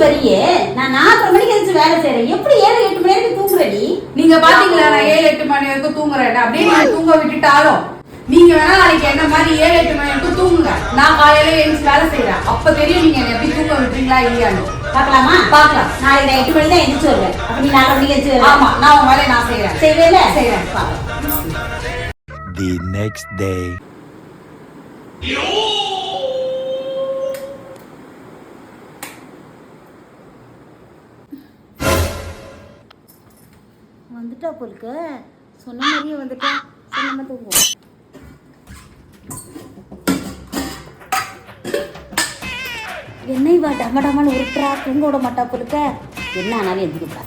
வரியே நான் 4:30 மணிக்கு எந்திரிச்சு வேலை செய்யறேன். எப்படி 7-8 மணி வரைக்கும் தூங்குறடி? நீங்க பாத்தீங்களா நான் 7-8 மணி வரைக்கும் தூங்குறேன். அப்படியே நீங்க தூங்க விட்டுட்டாலும் நீங்க வேணா நாளைக்கு என்ன மாதிரி 7-8 மணி வரைக்கும் தூங்குங்க. நான் காலையில எழுந்து வேலை செய்யறேன். அப்ப தெரியும் நீங்க என்ன எப்படி தூங்க விட்டுறீங்களா இல்லையான்னு. பார்க்கலாமா? பாக்கலாம். நாளைக்கு நான் 8 மணிக்கு தான் எந்திரிச்சு வருவேன். அப்ப நீ 4:30 மணிக்கு எந்திரிச்சு வருவேன். ஆமா, நான் உங்க வேலையை நான் செய்யறேன். செய்வேல? செய்யறேன். The next day. வந்துட்டா போலுக்கு. சொன்ன மாதிரியே வந்துட்டா. சொன்ன தூங்குவோம். என்னை வா டமடமான உருட்டுறா, தூங்க விட மாட்டா போலுக்க. என்ன ஆனாலும் எந்திரிப்பா.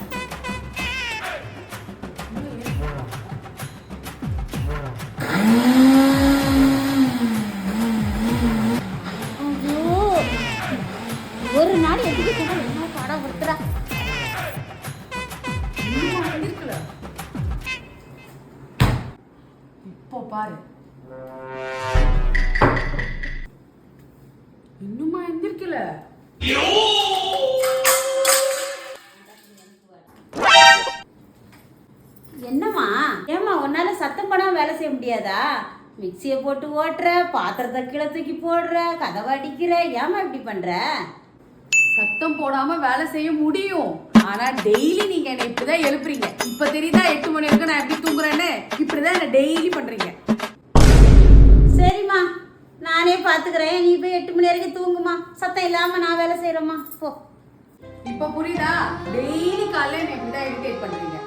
ஒரு நாள் எதுக்கு என்ன பாடம் கொடுத்துறா. இப்போ பாரு, இன்னுமா எந்திரிக்கல? என்னம்மா ஏம்மா உன்னால சத்தம் பண்ணாம வேலை செய்ய முடியாதா? மிக்சியை போட்டு ஓட்டுற, பாத்திரத்தை கீழே தூக்கி போடுற, கதவை அடிக்கிற, ஏம்மா இப்படி பண்ற? சத்தம் போடாம வேலை செய்ய முடியும். ஆனா டெய்லி நீங்க என்ன இப்படிதான் எழுப்புறீங்க. இப்ப தெரியுதா 8 மணி வரைக்கும் நான் எப்படி தூங்குறேன்னு? இப்படிதான் என்ன டெய்லி பண்றீங்க. சரிம்மா, நானே பாத்துக்கிறேன். நீ போய் 8 மணி வரைக்கும் தூங்குமா. சத்தம் இல்லாம நான் வேலை செய்யறேம்மா. போ. இப்ப புரியுதா? டெய்லி காலையில என்ன இப்படிதான் இரிட்டேட் பண்றீங்க.